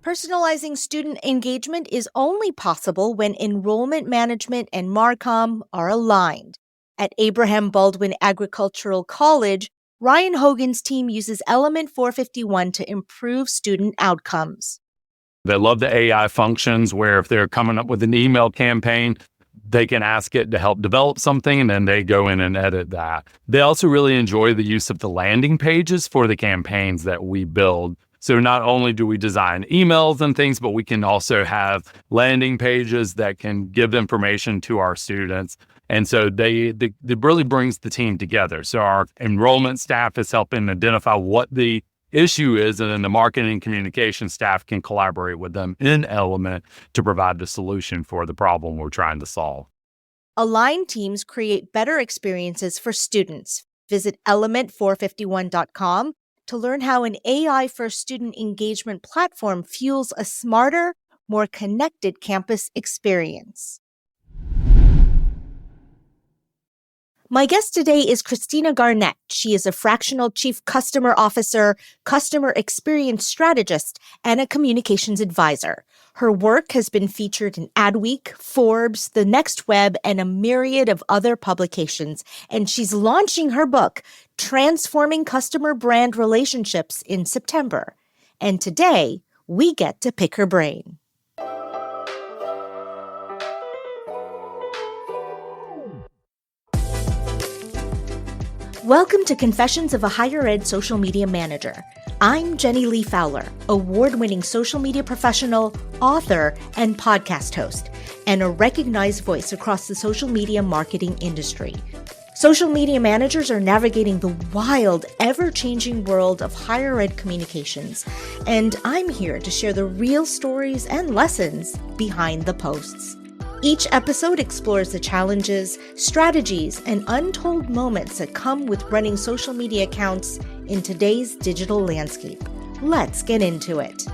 Personalizing student engagement is only possible when enrollment management and Marcom are aligned. At Abraham Baldwin Agricultural College, Ryan Hogan's team uses Element 451 to improve student outcomes. They love the AI functions where if they're coming up with an email campaign, they can ask it to help develop something and then they go in and edit that. They also really enjoy the use of the landing pages for the campaigns that we build. So not only do we design emails and things, but we can also have landing pages that can give information to our students. And so it really brings the team together. So our enrollment staff is helping identify what the issue is, and then the marketing communication staff can collaborate with them in Element to provide the solution for the problem we're trying to solve. Aligned teams create better experiences for students. Visit element451.com to learn how an AI-first student engagement platform fuels a smarter, more connected campus experience. My guest today is Christina Garnett. She is a Fractional Chief Customer Officer, Customer Experience Strategist, and a Communications Advisor. Her work has been featured in Adweek, Forbes, The Next Web, and a myriad of other publications. And she's launching her book, Transforming Customer Brand Relationships, in September. And today, we get to pick her brain. Welcome to Confessions of a Higher Ed Social Media Manager. I'm Jenny Lee Fowler, award-winning social media professional, author, and podcast host, and a recognized voice across the social media marketing industry. Social media managers are navigating the wild, ever-changing world of higher ed communications, and I'm here to share the real stories and lessons behind the posts. Each episode explores the challenges, strategies, and untold moments that come with running social media accounts in today's digital landscape. Let's get into it.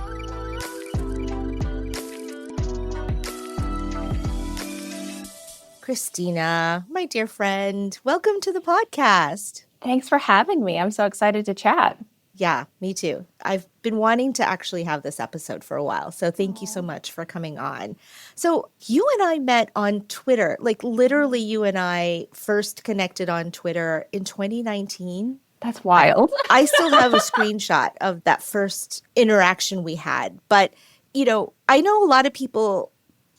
Christina, my dear friend, welcome to the podcast. Thanks for having me. I'm so excited to chat. Yeah, me too. I've been wanting to actually have this episode for a while, so thank you so much for coming on. So you and I met on Twitter, like literally you and I first connected on Twitter in 2019. That's wild. I still have a screenshot of that first interaction we had. But, you know, I know a lot of people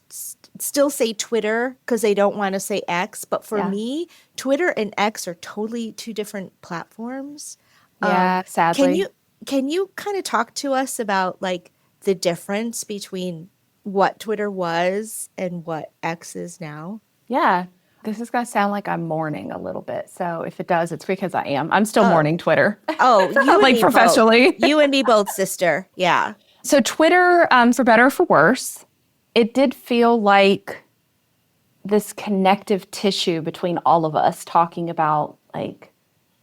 still say Twitter because they don't want to say X. But for me, Twitter and X are totally two different platforms. Yeah, sadly. Can you kind of talk to us about like the difference between what Twitter was and what X is now? Yeah. This is going to sound like I'm mourning a little bit. So if it does, it's because I am. I'm still mourning Twitter. Oh, you and like me professionally. Both. You and me both, sister. Yeah. So Twitter, for better or for worse, it did feel like this connective tissue between all of us talking about like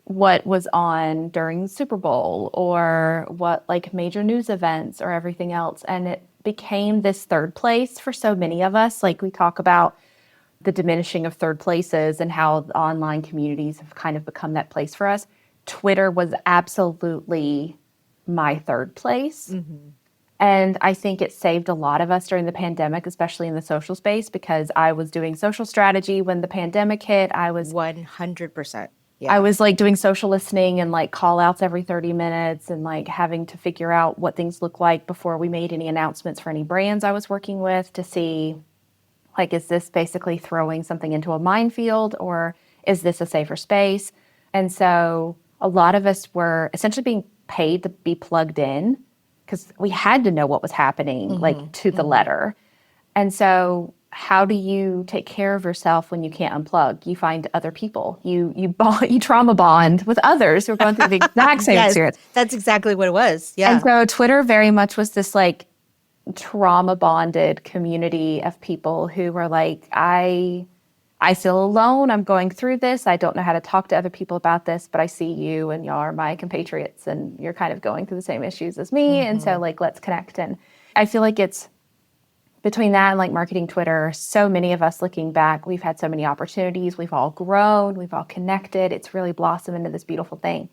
what was on during the Super Bowl or what like major news events or everything else. And it became this third place for so many of us. Like we talk about the diminishing of third places and how the online communities have kind of become that place for us. Twitter was absolutely my third place. Mm-hmm. And I think it saved a lot of us during the pandemic, especially in the social space, because I was doing social strategy when the pandemic hit. I was 100%. Yeah. I was like doing social listening and like call outs every 30 minutes and like having to figure out what things look like before we made any announcements for any brands I was working with to see like, is this basically throwing something into a minefield or is this a safer space? And so a lot of us were essentially being paid to be plugged in because we had to know what was happening like to the letter. And so how do you take care of yourself when you can't unplug? You find other people. You trauma bond with others who are going through the exact same experience. That's exactly what it was. Yeah. And so Twitter very much was this like trauma bonded community of people who were like, I feel alone. I'm going through this. I don't know how to talk to other people about this, but I see you and y'all are my compatriots and you're kind of going through the same issues as me. And so like, let's connect. And I feel like it's between that and like marketing Twitter, so many of us looking back, we've had so many opportunities. We've all grown. We've all connected. It's really blossomed into this beautiful thing.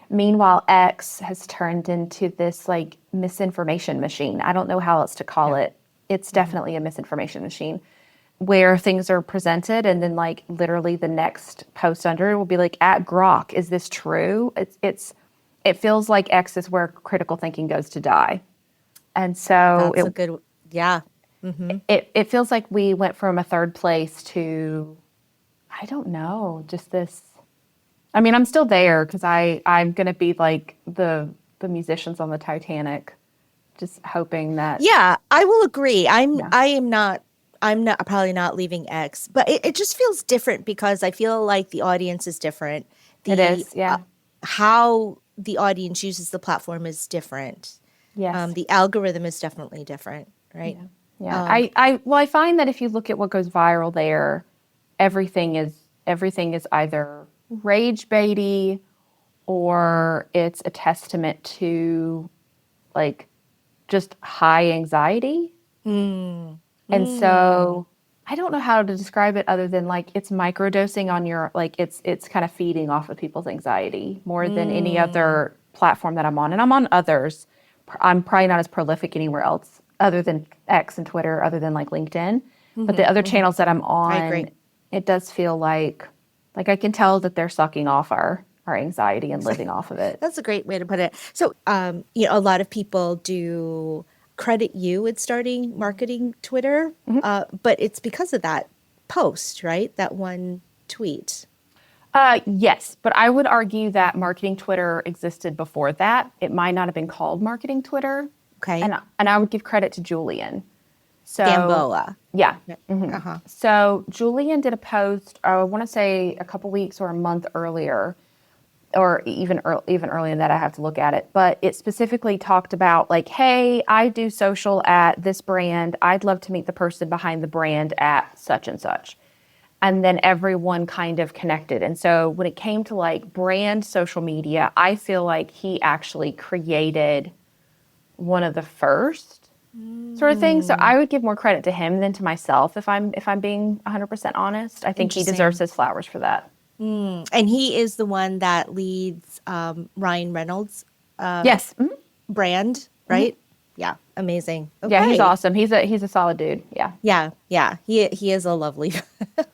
Meanwhile, X has turned into this like misinformation machine. I don't know how else to call it. It's definitely a misinformation machine where things are presented and then like literally the next post under it will be like at Grok, is this true? It feels like X is where critical thinking goes to die. And so That's a good, yeah. Mm-hmm. It feels like we went from a third place to, I don't know, just this. I mean, I'm still there because I'm going to be like the musicians on the Titanic, just hoping that. Yeah, I will agree. I'm not probably not leaving X, but it just feels different because I feel like the audience is different. It is, yeah. How the audience uses the platform is different. Yes. The algorithm is definitely different, right? Yeah. I find that if you look at what goes viral there, everything is either rage baity or it's a testament to like just high anxiety. And so I don't know how to describe it other than like it's microdosing on your, like it's kind of feeding off of people's anxiety more than any other platform that I'm on. And I'm on others. I'm probably not as prolific anywhere else other than X and Twitter, other than like LinkedIn. But the other channels that I'm on, it does feel like I can tell that they're sucking off our anxiety and living off of it. That's a great way to put it. So, a lot of people do credit you with starting marketing Twitter, but it's because of that post, right? That one tweet. Yes, but I would argue that marketing Twitter existed before that. It might not have been called marketing Twitter. Okay. And I would give credit to Julian. So Gamboa. Yeah. Uh-huh. So Julian did a post, I want to say a couple weeks or a month earlier, or even earlier than that, I have to look at it. But it specifically talked about like, hey, I do social at this brand. I'd love to meet the person behind the brand at such and such. And then everyone kind of connected. And so when it came to like brand social media, I feel like he actually created one of the first sort of things. So I would give more credit to him than to myself if I'm being 100% honest. I think he deserves his flowers for that. And he is the one that leads Ryan Reynolds' yes. brand, right? Yeah, amazing. Okay. Yeah, he's awesome. He's a solid dude. Yeah. Yeah. He is a lovely.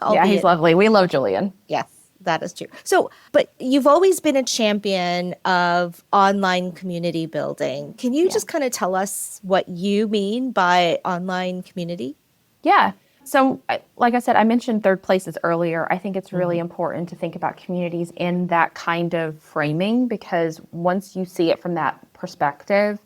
Yeah, he's lovely. We love Julian. Yes, that is true. So, but you've always been a champion of online community building. Can you just kind of tell us what you mean by online community? Yeah. So, like I said, I mentioned third places earlier. I think it's really important to think about communities in that kind of framing, because once you see it from that perspective,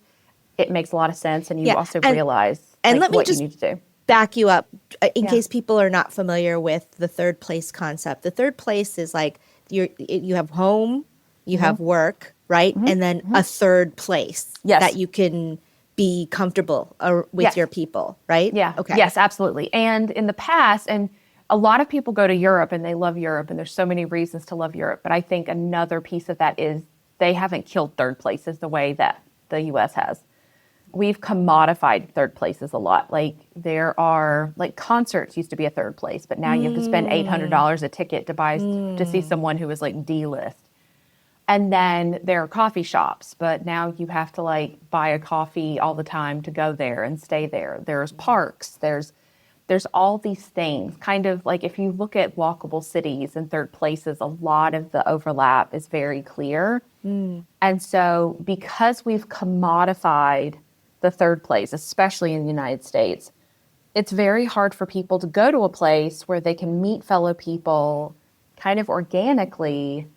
it makes a lot of sense, and you also realize what you need to do. Back you up in case people are not familiar with the third place concept. The third place is like you have home, you have work, right? And then a third place that you can be comfortable with your people, right? Yeah. Okay. Yes, absolutely. And in the past, and a lot of people go to Europe and they love Europe, and there's so many reasons to love Europe. But I think another piece of that is they haven't killed third places the way that the U.S. has. We've commodified third places a lot. Like there are like concerts used to be a third place, but now you have to spend $800 a ticket to see someone who is like D-list. And then there are coffee shops, but now you have to like buy a coffee all the time to go there and stay there. There's parks, there's all these things. Kind of like if you look at walkable cities and third places, a lot of the overlap is very clear. And so because we've commodified the third place, especially in the United States, it's very hard for people to go to a place where they can meet fellow people kind of organically,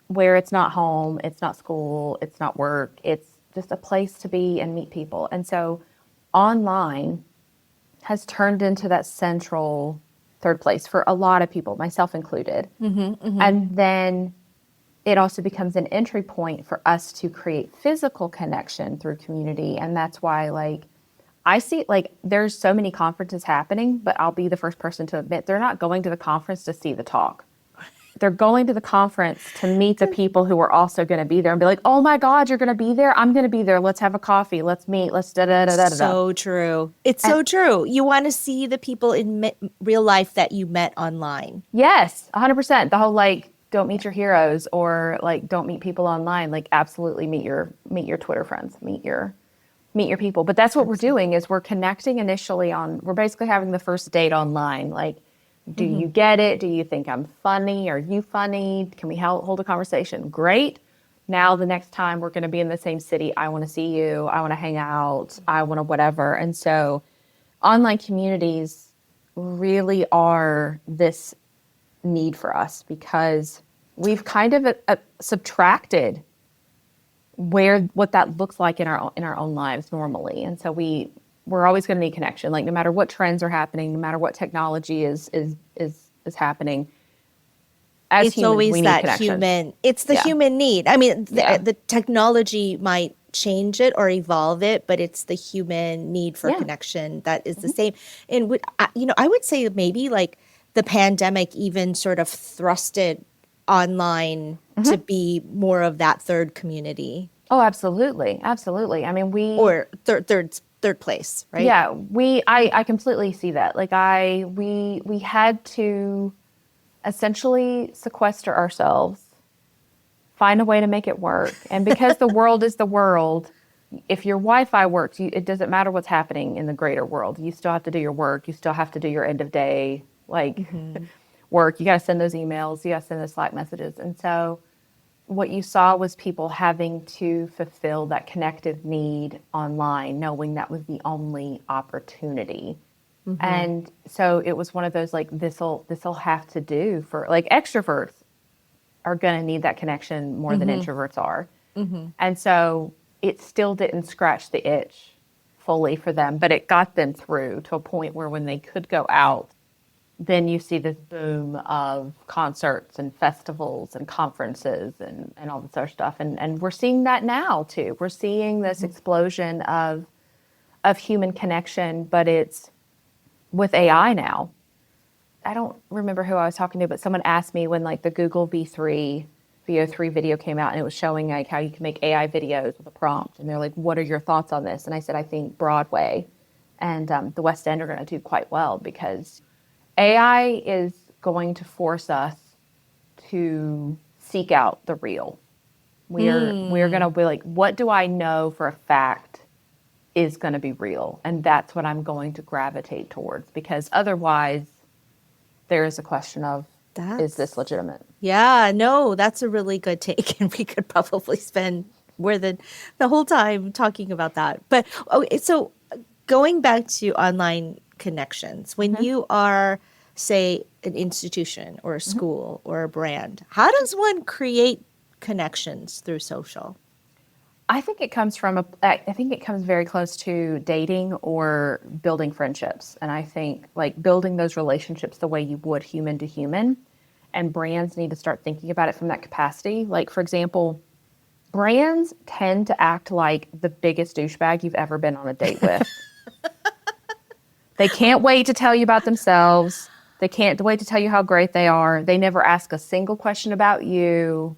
where it's not home, it's not school, it's not work, it's just a place to be and meet people. And so online has turned into that central third place for a lot of people, myself included. And then it also becomes an entry point for us to create physical connection through community. And that's why, like, I see, like, there's so many conferences happening, but I'll be the first person to admit they're not going to the conference to see the talk. They're going to the conference to meet the people who are also going to be there and be like, oh my God, you're going to be there? I'm going to be there. Let's have a coffee. Let's meet. Let's da-da-da-da-da. So true. It's so true. You want to see the people in real life that you met online. Yes, 100%. The whole, like, don't meet your heroes, or like don't meet people online. Like absolutely meet your Twitter friends, meet your people. But that's what we're doing, is we're connecting initially we're basically having the first date online. Like, do you get it? Do you think I'm funny? Are you funny? Can we hold a conversation? Great. Now the next time we're going to be in the same city, I want to see you. I want to hang out. I want to whatever. And so online communities really are this need for us, because we've kind of subtracted what that looks like in our own lives normally. And so we're always going to need connection. Like no matter what trends are happening, no matter what technology is happening, as it's humans, always we need that connection. human. It's the human need. I mean, the technology might change it or evolve it, but it's the human need for connection that is the same. And I would say maybe like the pandemic even sort of thrusted online to be more of that third community. Oh, absolutely, absolutely. I mean, or third place, right? Yeah, I completely see that. Like we had to essentially sequester ourselves, find a way to make it work. And because the world is the world, if your Wi-Fi works, it doesn't matter what's happening in the greater world. You still have to do your work. You still have to do your end of day, work. You got to send those emails. You got to send those Slack messages. And so what you saw was people having to fulfill that connective need online, knowing that was the only opportunity. And so it was one of those, like, this'll have to do for, like, extroverts are going to need that connection more than introverts are. And so it still didn't scratch the itch fully for them, but it got them through to a point where when they could go out, then you see this boom of concerts and festivals and conferences and all this other stuff. And we're seeing that now too. We're seeing this explosion of human connection, but it's with AI now. I don't remember who I was talking to, but someone asked me when like the Google V3 video came out, and it was showing like how you can make AI videos with a prompt. And they're like, what are your thoughts on this? And I said, I think Broadway and the West End are going to do quite well, because AI is going to force us to seek out the real. We're going to be like, what do I know for a fact is going to be real? And that's what I'm going to gravitate towards, because otherwise there is a question of, is this legitimate? Yeah, no, that's a really good take. And we could probably spend more than the whole time talking about that. But okay, so going back to online connections, when you are, say, an institution or a school or a brand, how does one create connections through social? I think it comes very close to dating or building friendships. And I think like building those relationships the way you would human to human, and brands need to start thinking about it from that capacity. Like, for example, brands tend to act like the biggest douchebag you've ever been on a date with. They can't wait to tell you about themselves. They can't wait to tell you how great they are. They never ask a single question about you.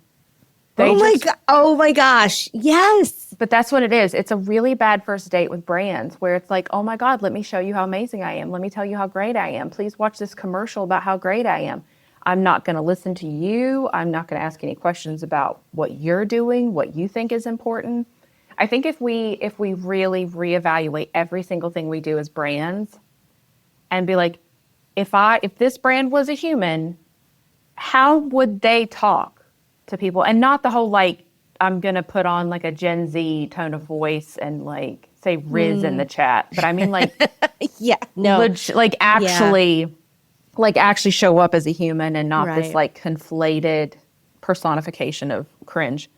Oh my gosh. Yes. But that's what it is. It's a really bad first date with brands, where it's like, oh my God, let me show you how amazing I am. Let me tell you how great I am. Please watch this commercial about how great I am. I'm not going to listen to you. I'm not going to ask any questions about what you're doing, what you think is important. I think if we really reevaluate every single thing we do as brands and be like, if this brand was a human, how would they talk to people? And not the whole, like, I'm going to put on like a Gen Z tone of voice and like say Riz in the chat. But I mean like, actually show up as a human and not this like conflated personification of cringe.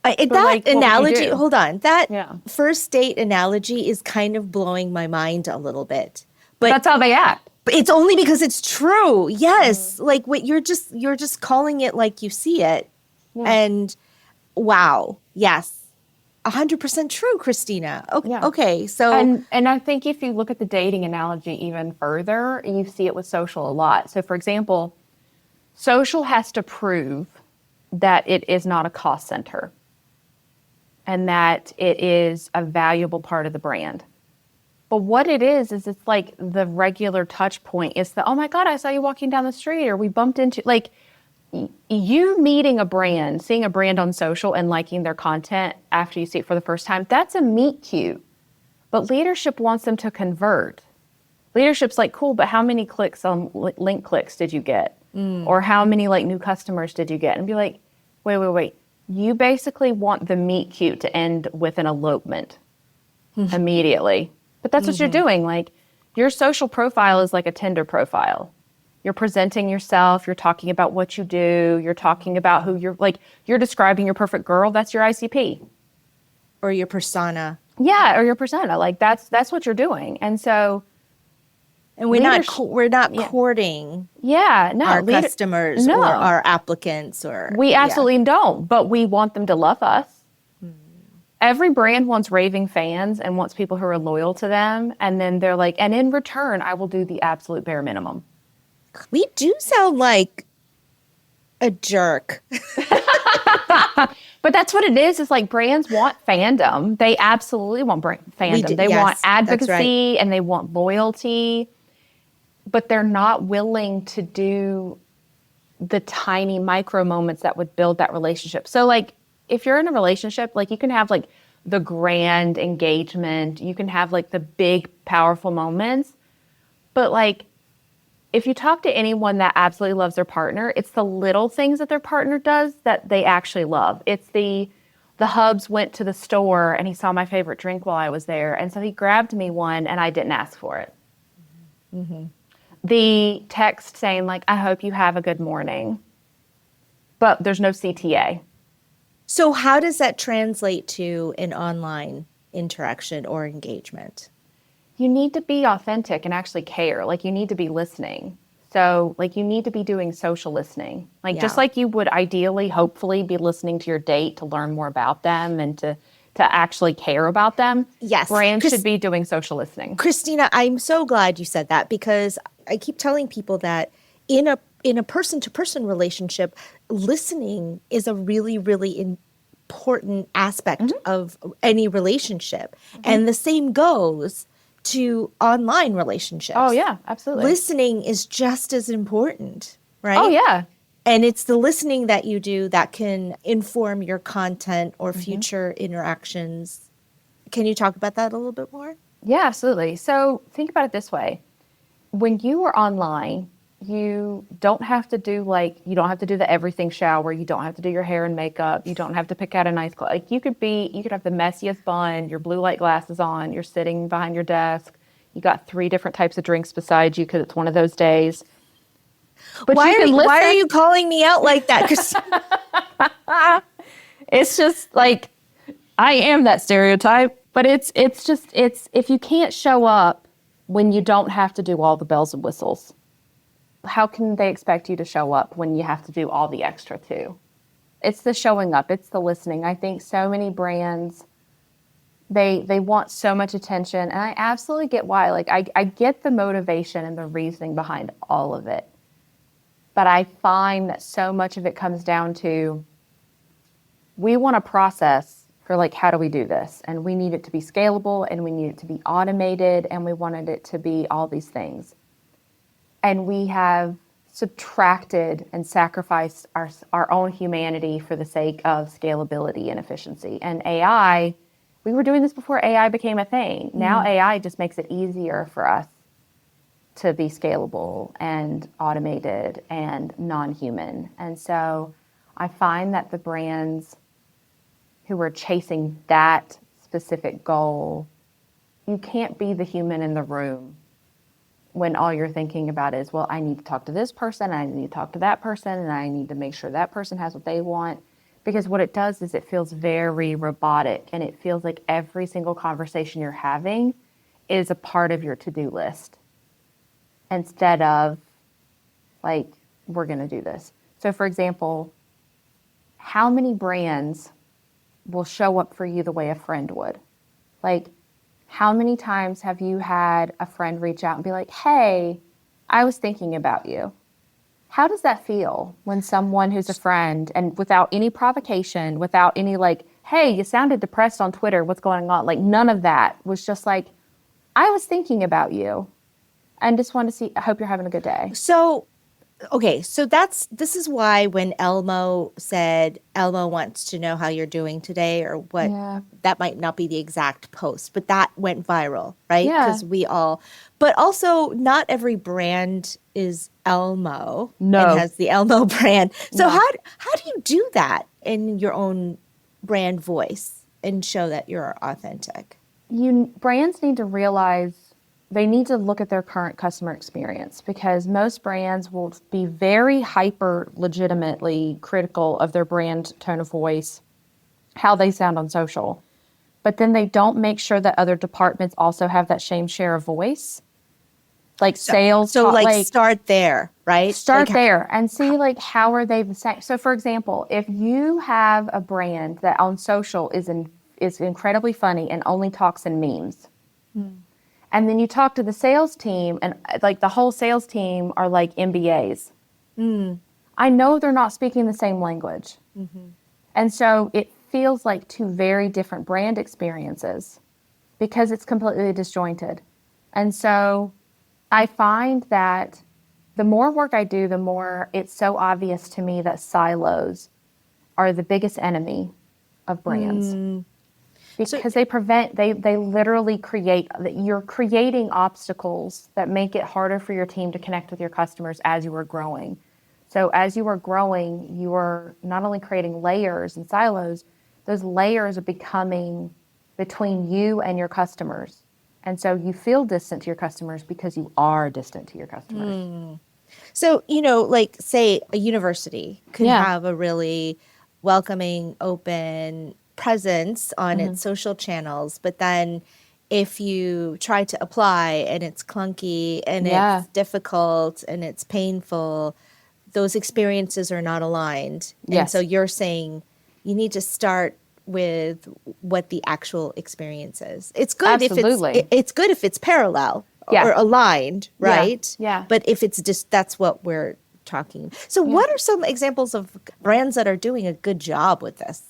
Hold on. That first date analogy is kind of blowing my mind a little bit. But that's how they act. But it's only because it's true. Yes. Like what you're just calling it like you see it. Yeah. And wow. Yes. 100% true, Christina. Okay. Yeah. Okay. So and I think if you look at the dating analogy even further, you see it with social a lot. So for example, social has to prove that it is not a cost center and that it is a valuable part of the brand. But what it is it's like the regular touch point. It's the, oh my God, I saw you walking down the street, or we bumped into, like, you meeting a brand, seeing a brand on social and liking their content after you see it for the first time, that's a meet cute. But leadership wants them to convert. Leadership's like, cool, but how many clicks on link clicks did you get? Or how many like new customers did you get? And be like, wait. You basically want the meet cute to end with an elopement immediately. But that's what you're doing. Like, your social profile is like a Tinder profile. You're presenting yourself. You're talking about what you do. You're talking about who you're describing your perfect girl. That's your ICP. Or your persona. Yeah, or your persona. Like, that's what you're doing. And so... And we're not courting our customers or our applicants. We absolutely don't, but we want them to love us. Every brand wants raving fans and wants people who are loyal to them. And then they're like, and in return, I will do the absolute bare minimum. We do sound like a jerk. But that's what it is. It's like brands want fandom. They absolutely want fandom. They want advocacy and they want loyalty. But they're not willing to do the tiny micro moments that would build that relationship. So like, if you're in a relationship, like you can have like the grand engagement, you can have like the big, powerful moments. But like, if you talk to anyone that absolutely loves their partner, it's the little things that their partner does that they actually love. It's the Hubs went to the store and he saw my favorite drink while I was there. And so he grabbed me one and I didn't ask for it. The text saying like, I hope you have a good morning, but there's no CTA. So how does that translate to an online interaction or engagement? You need to be authentic and actually care. Like, you need to be listening. So like, you need to be doing social listening. Like, just like you would ideally, hopefully be listening to your date to learn more about them and to actually care about them. Yes. Brands should be doing social listening. Christina, I'm so glad you said that, because I keep telling people that in a person-to-person relationship, listening is a really, really important aspect of any relationship. And the same goes to online relationships. Oh, yeah, absolutely. Listening is just as important, right? Oh, yeah. And it's the listening that you do that can inform your content or future interactions. Can you talk about that a little bit more? Yeah, absolutely. So think about it this way. When you are online, you don't have to do the everything shower. You don't have to do your hair and makeup. You don't have to pick out a nice clothes. Like, you could have the messiest bun, your blue light glasses on, you're sitting behind your desk. You got 3 different types of drinks beside you because it's one of those days. But why are you calling me out like that? It's just like, I am that stereotype, but it's if you can't show up when you don't have to do all the bells and whistles, how can they expect you to show up when you have to do all the extra too? It's the showing up. It's the listening. I think so many brands, they want so much attention, and I absolutely get why. Like, I get the motivation and the reasoning behind all of it. But I find that so much of it comes down to, we want a process for like, how do we do this? And we need it to be scalable, and we need it to be automated, and we wanted it to be all these things. And we have subtracted and sacrificed our own humanity for the sake of scalability and efficiency. And AI, we were doing this before AI became a thing. Now AI just makes it easier for us to be scalable and automated and non-human. And so I find that the brands who are chasing that specific goal, you can't be the human in the room when all you're thinking about is, well, I need to talk to this person, and I need to talk to that person, and I need to make sure that person has what they want. Because what it does is it feels very robotic, and it feels like every single conversation you're having is a part of your to-do list, instead of like, we're going to do this. So for example, how many brands will show up for you the way a friend would? Like, how many times have you had a friend reach out and be like, hey, I was thinking about you? How does that feel when someone who's a friend, and without any provocation, without any like, hey, you sounded depressed on Twitter, what's going on? Like, none of that. Was just like, I was thinking about you and just wanted to see, I hope you're having a good day. So Okay, so this is why when Elmo said Elmo wants to know how you're doing today or what, Yeah. that might not be the exact post, but that went viral, right? Yeah. Because but also not every brand is Elmo and No. has the Elmo brand. So Yeah. how do you do that in your own brand voice and show that you're authentic? Brands need to realize they need to look at their current customer experience, because most brands will be very hyper legitimately critical of their brand tone of voice, how they sound on social. But then they don't make sure that other departments also have that same share of voice. Like sales, So like start there, right? start there and see like how are they the same. So for example, if you have a brand that on social is incredibly funny and only talks in memes, and then you talk to the sales team and like the whole sales team are like MBAs. I know they're not speaking the same language. And so it feels like two very different brand experiences because it's completely disjointed. And so I find that the more work I do, the more it's so obvious to me that silos are the biggest enemy of brands. Because they literally you're creating obstacles that make it harder for your team to connect with your customers as you are growing. So as you are growing, you are not only creating layers and silos, those layers are becoming between you and your customers. And so you feel distant to your customers because you are distant to your customers. So, like say a university could Yeah. have a really welcoming, open presence on Mm-hmm. its social channels, but then if you try to apply and it's clunky and Yeah. it's difficult and it's painful, those experiences are not aligned. And so Yes. you're saying you need to start with what the actual experience is. It's good if Absolutely. it's good if it's parallel Yeah. or aligned, Yeah. right? Yeah. But if it's just that's what we're talking. So Yeah. what are some examples of brands that are doing a good job with this?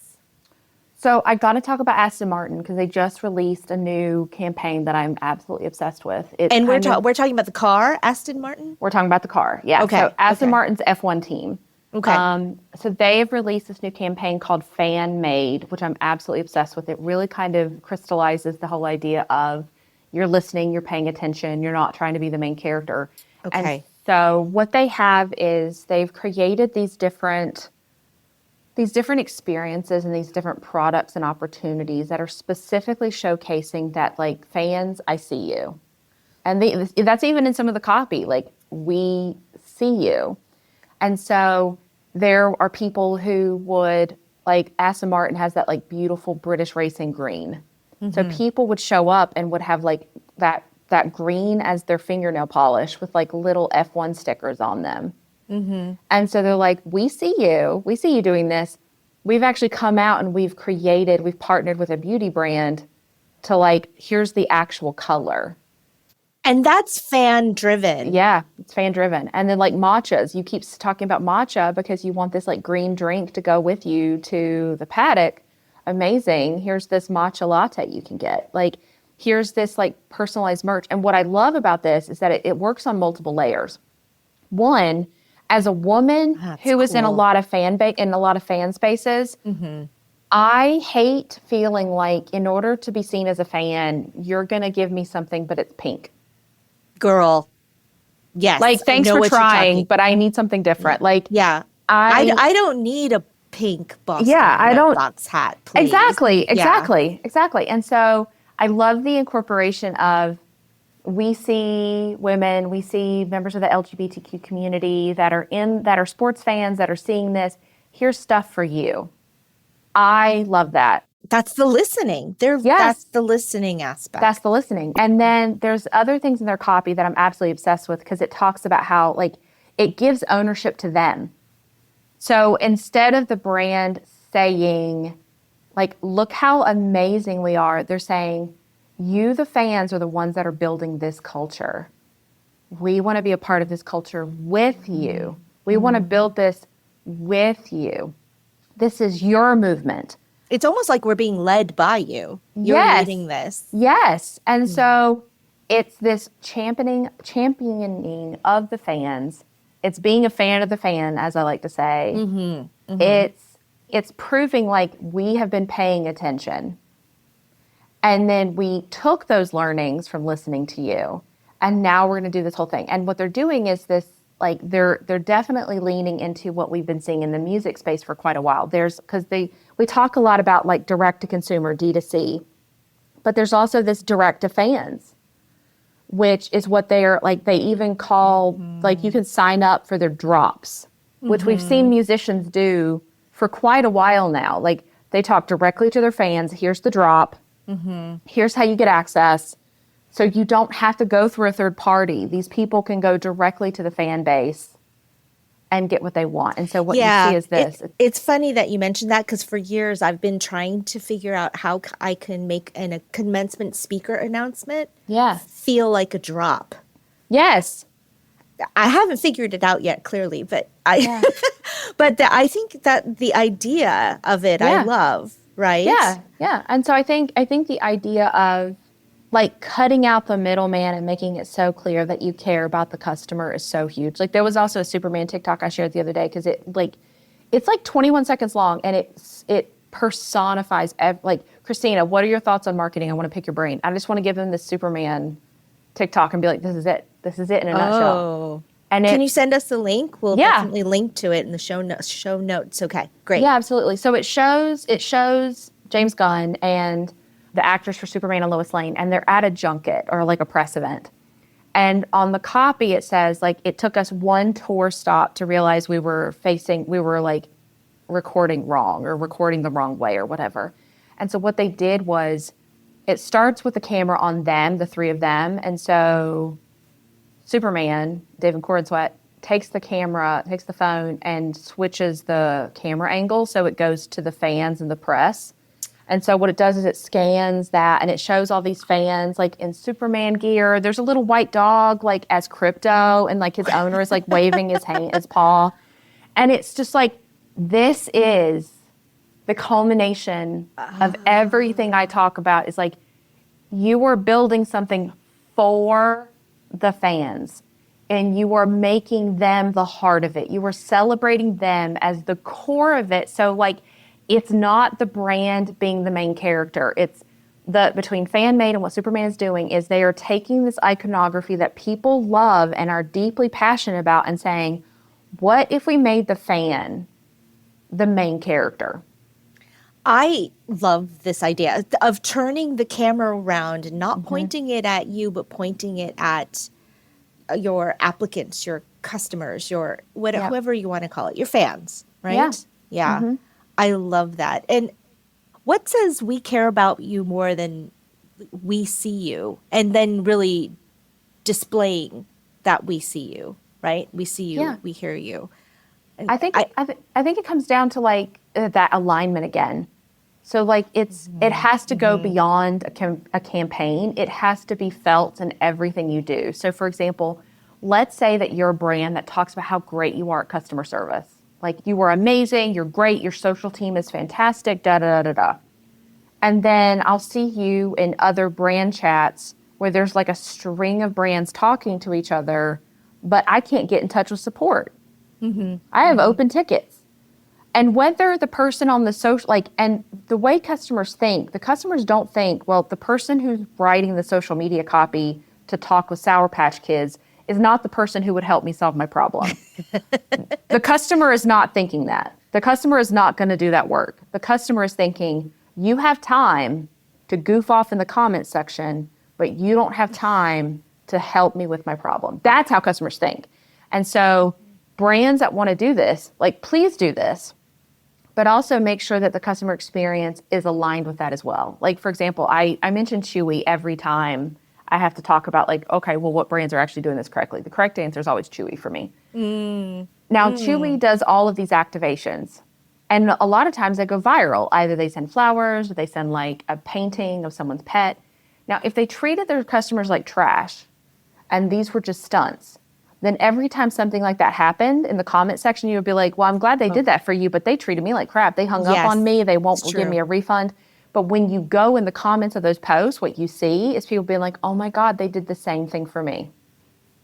So I got to talk about Aston Martin because they just released a new campaign that I'm absolutely obsessed with. It's And we're kind of, talking about the car, Aston Martin? we're talking about the car. Yeah. Okay, So Aston okay. Martin's F1 team. Okay. So they have released this new campaign called Fan Made, which I'm absolutely obsessed with. It really kind of crystallizes the whole idea of you're listening, you're paying attention, you're not trying to be the main character. And Okay. so what they have is they've created these different experiences and these different products and opportunities that are specifically showcasing that like fans, I see you. And that's even in some of the copy, like we see you. And so there are people who would like Aston Martin has that like beautiful British racing green. So people would show up and would have like that green as their fingernail polish with like little F1 stickers on them. And so they're like, we see you doing this. We've actually come out and we've partnered with a beauty brand to like, here's the actual color. And that's fan driven. Yeah, it's fan driven. And then like matchas, you keep talking about matcha because you want this like green drink to go with you to the paddock. Amazing. Here's this matcha latte you can get. Like, here's this like personalized merch. And what I love about this is that it works on multiple layers. One, as a woman who is in a cool. lot of in a lot of fan spaces, I hate feeling like in order to be seen as a fan, you're going to give me something, but it's pink. Girl. Yes. Like, thanks for trying, but I need something different. Like, yeah. I don't need a pink Boston Red Sox hat, please. Exactly. And so I love the incorporation of we see women, we see members of the LGBTQ community that are sports fans that are seeing this. Here's stuff for you. I love that. That's the listening. That's the listening aspect. That's the listening. And then there's other things in their copy that I'm absolutely obsessed with because it talks about how like it gives ownership to them. So instead of the brand saying like, look how amazing we are, they're saying, you, the fans, are the ones that are building this culture. We want to be a part of this culture with you. We want to build this with you. This is your movement. It's almost like we're being led by you. You're leading this. Yes. And so it's this championing of the fans It's being a fan of the fan, as I like to say. It's proving like we have been paying attention. And then we took those learnings from listening to you, and now we're going to do this whole thing. And what they're doing is this, like they're definitely leaning into what we've been seeing in the music space for quite a while. We talk a lot about like direct to consumer, D2C, but there's also this direct to fans, which is what they're like, they even call, like you can sign up for their drops, which we've seen musicians do for quite a while now. Like they talk directly to their fans. Here's the drop. Here's how you get access. So you don't have to go through a third party. These people can go directly to the fan base and get what they want. And so what you see is this. It's funny that you mentioned that, because for years I've been trying to figure out how I can make a commencement speaker announcement feel like a drop. Yes. I haven't figured it out yet, clearly, but I think that the idea of it, I love, right? Yeah. And so I think the idea of like cutting out the middleman and making it so clear that you care about the customer is so huge. Like there was also a Superman TikTok I shared the other day, because it's like 21 seconds long, and it personifies like, Christina, what are your thoughts on marketing? I want to pick your brain. I just want to give them this Superman TikTok and be like, this is it in a nutshell. And can you send us the link? We'll definitely link to it in the show notes. Okay, great. Yeah, absolutely. So it shows James Gunn and the actors for Superman and Lois Lane, and they're at a junket or like a press event. And on the copy, it says like, it took us one tour stop to realize we were like recording wrong or recording the wrong way or whatever. And so what they did was, it starts with the camera on them, the three of them. And so Superman, David Corenswet, takes the phone and switches the camera angle so it goes to the fans and the press. And so what it does is it scans that, and it shows all these fans like in Superman gear. There's a little white dog like as Crypto, and like his owner is like waving his paw. And it's just like, this is the culmination of everything I talk about, is like, you are building something for the fans, and you are making them the heart of it. You are celebrating them as the core of it. So like, it's not the brand being the main character. It's between fan-made and what Superman is doing is they are taking this iconography that people love and are deeply passionate about and saying, what if we made the fan the main character? I love this idea of turning the camera around and not pointing it at you, but pointing it at your applicants, your customers, whoever you want to call it, your fans, right? Yeah. I love that. And what says we care about you more than we see you, and then really displaying that we see you, right? We see you, we hear you. And I think it comes down to like that alignment again. So like it has to go beyond a campaign. It has to be felt in everything you do. So for example, let's say that you're a brand that talks about how great you are at customer service. Like, you are amazing, you're great, your social team is fantastic, da-da-da-da-da. And then I'll see you in other brand chats where there's like a string of brands talking to each other, but I can't get in touch with support. I have open tickets. And whether the person on the social, like, and the way customers think, the customers don't think, well, the person who's writing the social media copy to talk with Sour Patch Kids is not the person who would help me solve my problem. The customer is not thinking that. The customer is not going to do that work. The customer is thinking, you have time to goof off in the comments section, but you don't have time to help me with my problem. That's how customers think. And so brands that want to do this, like, please do this, but also make sure that the customer experience is aligned with that as well. Like, for example, I mention Chewy every time I have to talk about, like, okay, well, what brands are actually doing this correctly? The correct answer is always Chewy for me. Now, Chewy does all of these activations, and a lot of times they go viral. Either they send flowers, or they send like a painting of someone's pet. Now, if they treated their customers like trash, and these were just stunts, then every time something like that happened in the comment section, you would be like, well, I'm glad they did that for you, but they treated me like crap. They hung up on me. They won't give me a refund. But when you go in the comments of those posts, what you see is people being like, oh my God, they did the same thing for me,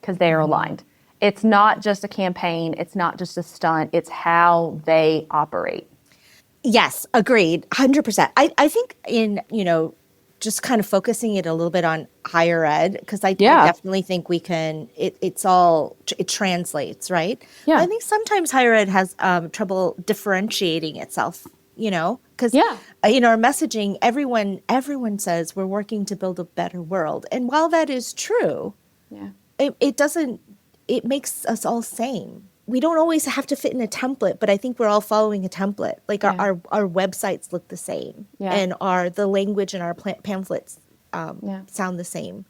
because they are aligned. It's not just a campaign. It's not just a stunt. It's how they operate. Yes, agreed, 100%. I think in, just kind of focusing it a little bit on higher ed, because I definitely think we can, it translates, right? Yeah. I think sometimes higher ed has trouble differentiating itself, because in our messaging, everyone says we're working to build a better world. And while that is true, it makes us all same. We don't always have to fit in a template, but I think we're all following a template. Like our websites look the same, and the language in our pamphlets sound the same.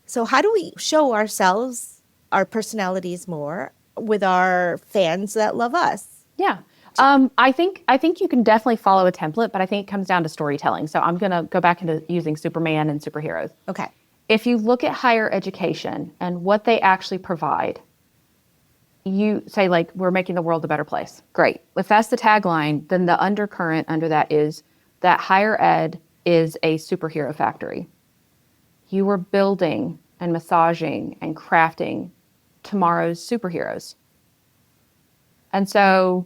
So how do we show ourselves, our personalities more with our fans that love us? Yeah. I think you can definitely follow a template, but I think it comes down to storytelling. So I'm going to go back into using Superman and superheroes. Okay. If you look at higher education and what they actually provide, you say, like, we're making the world a better place. Great. If that's the tagline, then the undercurrent under that is that higher ed is a superhero factory. You are building and massaging and crafting tomorrow's superheroes. And so,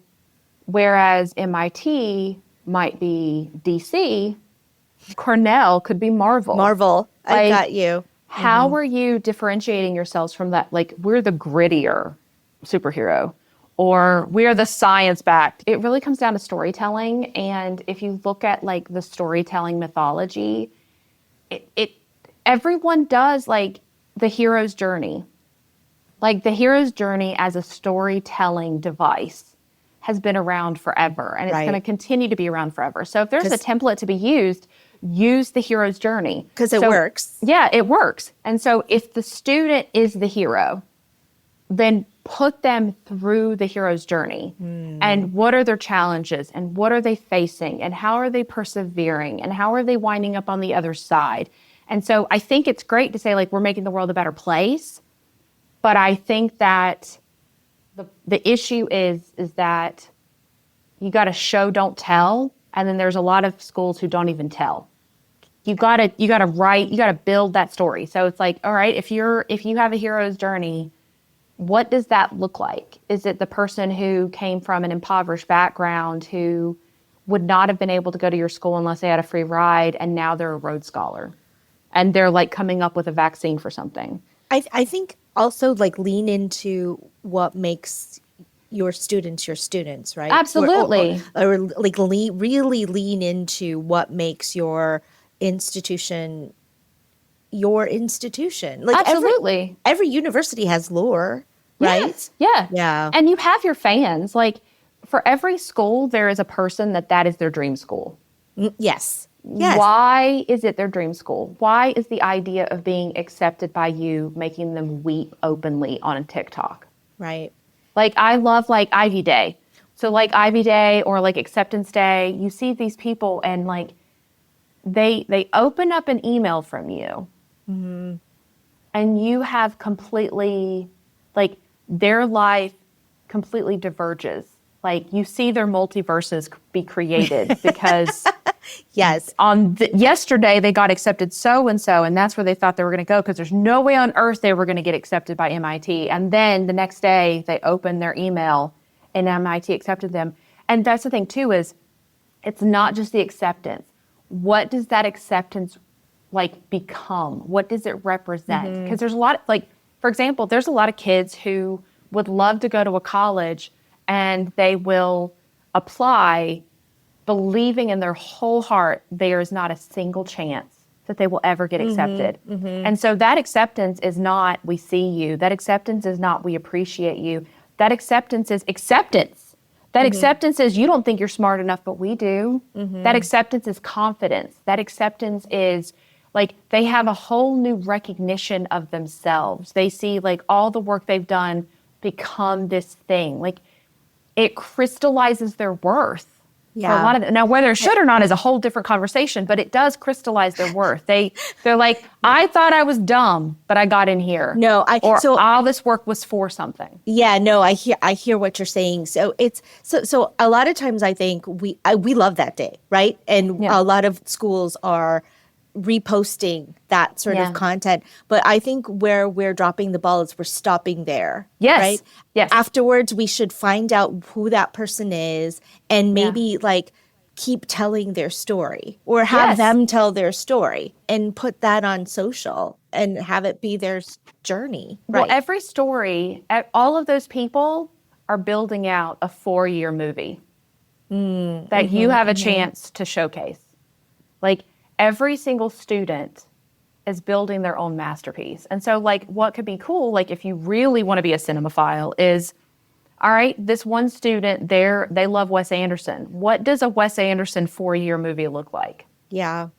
whereas MIT might be DC, Cornell could be Marvel. Marvel, I got you. How are you differentiating yourselves from that? Like, we're the grittier superhero, or we're the science-backed. It really comes down to storytelling. And if you look at like the storytelling mythology, everyone does like the hero's journey. Like the hero's journey as a storytelling device has been around forever, and it's going to continue to be around forever. So if there's a template to be used, use the hero's journey. Because it works. Yeah, it works. And so if the student is the hero, then put them through the hero's journey. And what are their challenges, and what are they facing, and how are they persevering, and how are they winding up on the other side? And so I think it's great to say, like, we're making the world a better place. But I think that the issue is that you got to show, don't tell. And then there's a lot of schools who don't even tell. You got to write, you got to build that story. So it's like, all right, if you have a hero's journey, what does that look like? Is it the person who came from an impoverished background, who would not have been able to go to your school unless they had a free ride, and now they're a Rhodes Scholar, and they're like coming up with a vaccine for something? I think also like lean into what makes your students, right? Absolutely. Or like really lean into what makes your institution your institution. Like absolutely. Every university has lore, right? Yes. Yeah. Yeah. And you have your fans. Like for every school, there is a person that is their dream school. Yes. Why is it their dream school? Why is the idea of being accepted by you making them weep openly on TikTok? Right. Like I love like Ivy Day. So like Ivy Day or like Acceptance Day, you see these people and like they open up an email from you. Mm-hmm. And you have completely, like their life completely diverges. Like you see their multiverses be created because yes, yesterday they got accepted so-and-so, and that's where they thought they were going to go because there's no way on earth they were going to get accepted by MIT. And then the next day they opened their email and MIT accepted them. And that's the thing too, is it's not just the acceptance. What does that acceptance like become? What does it represent? Because there's a lot, like, for example, there's a lot of kids who would love to go to a college and they will apply believing in their whole heart there is not a single chance that they will ever get accepted. And so that acceptance is not, we see you. That acceptance is not, we appreciate you. That acceptance is acceptance. That acceptance is, you don't think you're smart enough, but we do. That acceptance is confidence. That acceptance is, like, they have a whole new recognition of themselves. They see, like, all the work they've done become this thing. Like, it crystallizes their worth. Yeah. For a lot of now, whether it should or not is a whole different conversation, but it does crystallize their worth. They're like, I thought I was dumb, but I got in here. No, so all this work was for something. Yeah, no, I hear what you're saying. So it's so a lot of times I think we love that day, right? And a lot of schools are reposting that sort of content. But I think where we're dropping the ball is we're stopping there. Yes. Right? Yes. Afterwards, we should find out who that person is and maybe like keep telling their story or have them tell their story and put that on social and have it be their journey. Well, every story, all of those people are building out a 4-year movie that you have a chance to showcase. Like every single student is building their own masterpiece. And so like what could be cool, like if you really want to be a cinemaphile is, all right, this one student there, they love Wes Anderson. What does a Wes Anderson 4-year movie look like? Yeah.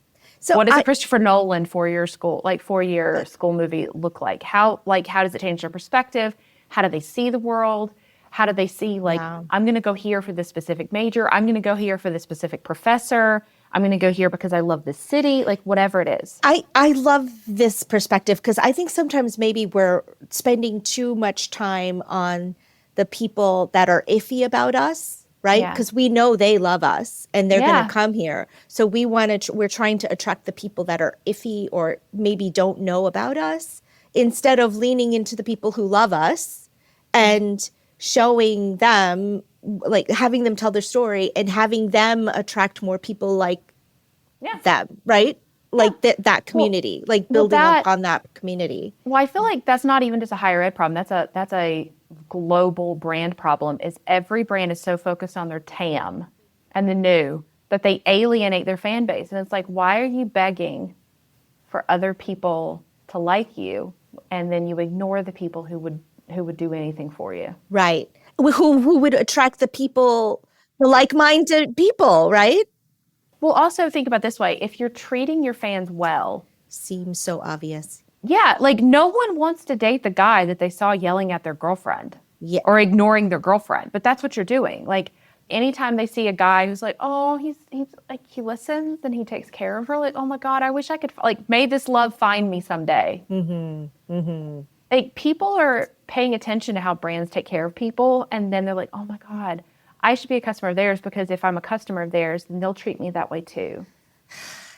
So what does a Christopher Nolan 4-year school movie look like? How does it change their perspective? How do they see the world? How do they see I'm going to go here for this specific major. I'm going to go here for this specific professor. I'm going to go here because I love this city, like whatever it is. I love this perspective because I think sometimes maybe we're spending too much time on the people that are iffy about us, right? Because we know they love us and they're going to come here. So we're trying to attract the people that are iffy or maybe don't know about us instead of leaning into the people who love us and showing them, like having them tell their story and having them attract more people like them, right? Like that community, building upon that community. Well, I feel like that's not even just a higher ed problem. That's a global brand problem. Is every brand is so focused on their TAM and the new that they alienate their fan base. And it's like, why are you begging for other people to like you, and then you ignore the people who would do anything for you? Right. Who would attract the people, the like-minded people, right? Well, also think about it this way. If you're treating your fans well. Seems so obvious. Yeah, like no one wants to date the guy that they saw yelling at their girlfriend or ignoring their girlfriend. But that's what you're doing. Like anytime they see a guy who's like, oh, he's like, he listens and he takes care of her. Like, oh my God, I wish I could, like, may this love find me someday. Like people are paying attention to how brands take care of people. And then they're like, oh my God, I should be a customer of theirs because if I'm a customer of theirs, then they'll treat me that way too.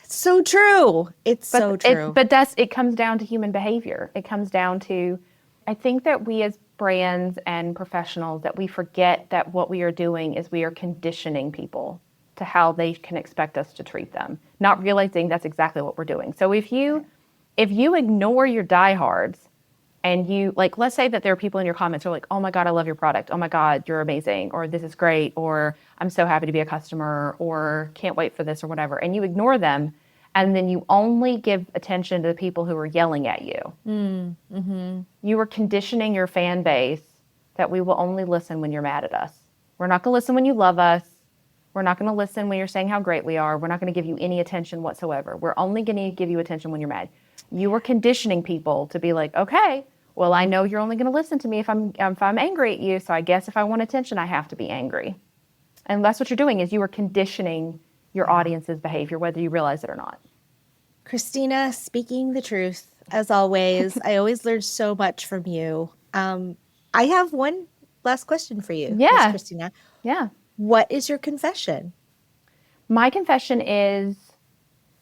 So true. It's so true. But it comes down to human behavior. It comes down to, I think that we as brands and professionals, that we forget that what we are doing is we are conditioning people to how they can expect us to treat them, not realizing that's exactly what we're doing. So if you ignore your diehards, and you, like, let's say that there are people in your comments who are like, oh my God, I love your product. Oh my God, you're amazing. Or this is great. Or I'm so happy to be a customer. Or can't wait for this or whatever. And you ignore them. And then you only give attention to the people who are yelling at you. You are conditioning your fan base that we will only listen when you're mad at us. We're not going to listen when you love us. We're not going to listen when you're saying how great we are. We're not going to give you any attention whatsoever. We're only going to give you attention when you're mad. You are conditioning people to be like, okay, well, I know you're only going to listen to me if I'm angry at you. So I guess if I want attention, I have to be angry. And that's what you're doing is you are conditioning your audience's behavior, whether you realize it or not. Christina, speaking the truth, as always. I always learn so much from you. I have one last question for you, Ms. Christina. Yeah. What is your confession? My confession is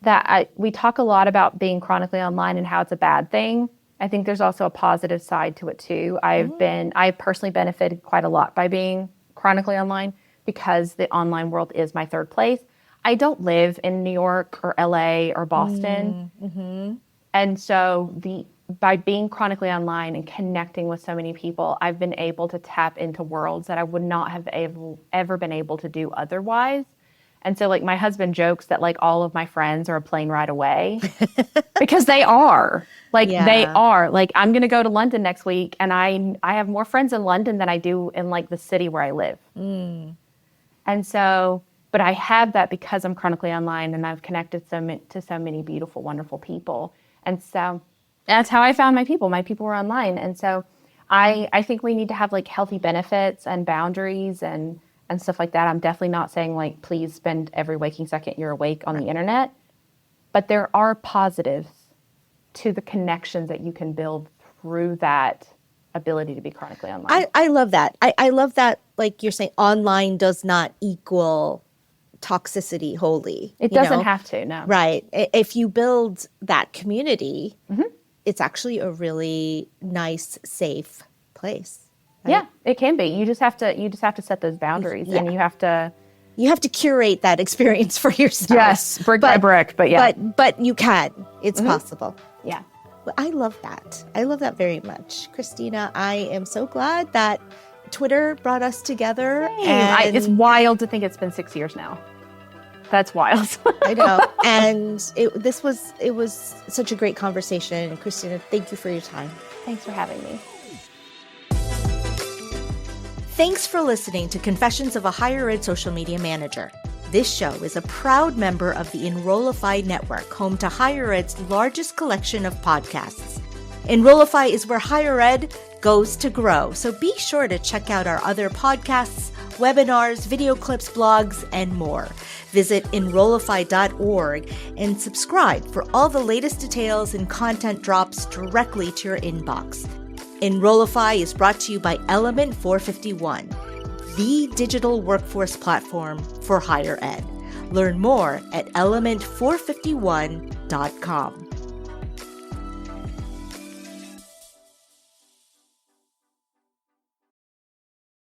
that we talk a lot about being chronically online and how it's a bad thing. I think there's also a positive side to it too. I've personally benefited quite a lot by being chronically online because the online world is my third place. I don't live in New York or LA or Boston. And so by being chronically online and connecting with so many people, I've been able to tap into worlds that I would not have ever been able to do otherwise. And so, like, my husband jokes that, like, all of my friends are a plane ride away because they are. Like, they are. Like, I'm going to go to London next week, and I have more friends in London than I do in, like, the city where I live. And so, but I have that because I'm chronically online, and I've connected to so many beautiful, wonderful people. And so that's how I found my people. My people were online. And so I think we need to have, like, healthy benefits and boundaries and stuff like that. I'm definitely not saying, like, please spend every waking second you're awake on the internet. But there are positives to the connections that you can build through that ability to be chronically online. I love that. I love that, like you're saying, online does not equal toxicity wholly. It doesn't have to, no. Right. If you build that community, it's actually a really nice, safe place. Right? Yeah, it can be. You just have to set those boundaries, and you have to curate that experience for yourself. Yes, brick by brick, but yeah. But you can. It's possible. Yeah. Well, I love that. I love that very much. Christina, I am so glad that Twitter brought us together. And it's wild to think it's been 6 years now. That's wild. I know. And it was such a great conversation. Christina, thank you for your time. Thanks for having me. Thanks for listening to Confessions of a Higher Ed Social Media Manager. This show is a proud member of the Enrollify Network, home to Higher Ed's largest collection of podcasts. Enrollify is where higher ed goes to grow, so be sure to check out our other podcasts, webinars, video clips, blogs, and more. Visit enrollify.org and subscribe for all the latest details and content drops directly to your inbox. Enrollify is brought to you by Element 451, the digital workforce platform for higher ed. Learn more at element451.com.